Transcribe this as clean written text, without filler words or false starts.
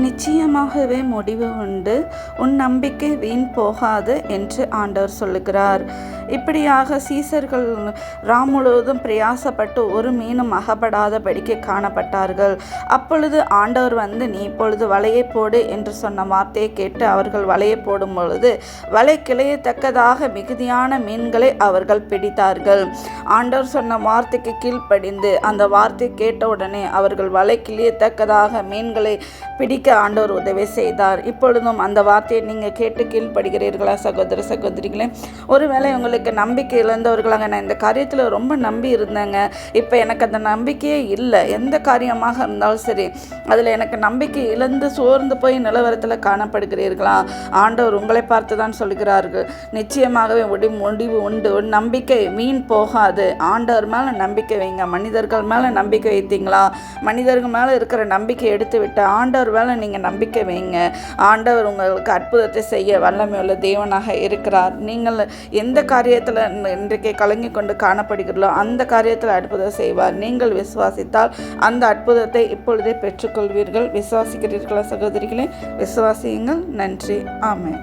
நிச்சயமாகவே முடிவு உண்டு, உன் நம்பிக்கை வீண் போகாது என்று ஆண்டவர் சொல்லுகிறார். இப்படியாக சீசர்கள் முழுவதும் பிரயாசப்பட்டு ஒரு மீனும் அகப்படாதபடிக்கு காணப்பட்டார்கள். அப்பொழுது ஆண்டவர் வந்து, நீ இப்பொழுது வலையை போடு என்று சொன்ன வார்த்தையை கேட்டு அவர்கள் வலையை போடும் பொழுது வலை கிளையத்தக்கதாக மிகுதியான மீன்களை அவர்கள் பிடித்தார்கள். ஆண்டவர் சொன்ன வார்த்தைக்கு கீழ்ப்படிந்து அந்த வார்த்தை கேட்டவுடனே அவர்கள் வலை கிளியத்தக்கதாக மீன்களை பிடிக்க ஆண்டவர் உதவி செய்தார். இப்பொழுதும் அந்த வார்த்தையை நீங்கள் கேட்டு கீழ்ப்படுகிறீர்களா சகோதர சகோதரிகளே? ஒருவேளை உங்களுக்கு நம்பிக்கை இழந்தவர்களாக, நான் இந்த காரியத்தில் ரொம்ப நம்பி இருந்தேங்க, இப்போ எனக்கு அந்த நம்பிக்கையே இல்லை, எந்த காரியமாக இருந்தாலும் சரி அதில் எனக்கு நம்பிக்கை இழந்து சோர்ந்து போய் நிலவரத்தில் காணப்படுகிறீர்களா? ஆண்டவர் உங்களை பார்த்து தான் சொல்கிறார்கள், நிச்சயமாகவே முடிவு உண்டு, ஒரு நம்பிக்கை வீண் போகாது. ஆண்டவர் மேலே நம்பிக்கை வைங்க. மனிதர்கள் மேலே நம்பிக்கை வைத்தீங்களா? மனிதர்கள் மேலே இருக்கிற நம்பிக்கை எடுத்து விட்டு ஆண்டவர் மேலே நீங்கள் நம்பிக்கை வைங்க. ஆண்டவர் உங்களுக்கு அற்புதத்தை செய்ய வல்லமையுள்ள தேவனாக இருக்கிறார். நீங்கள் எந்த காரியத்தில் இன்றைக்கு கலங்கி கொண்டு காணப்படுகிறீர்களோ அந்த காரியத்தில் அற்புதம் செய்வார். நீங்கள் விசுவாசித்தால் அந்த அற்புதத்தை இப்பொழுதே பெற்றுக்கொள்வீர்கள். விசுவாசிக்கிறீர்களா சகோதரிகளே? விசுவாசியுங்கள். நன்றி. ஆமென்.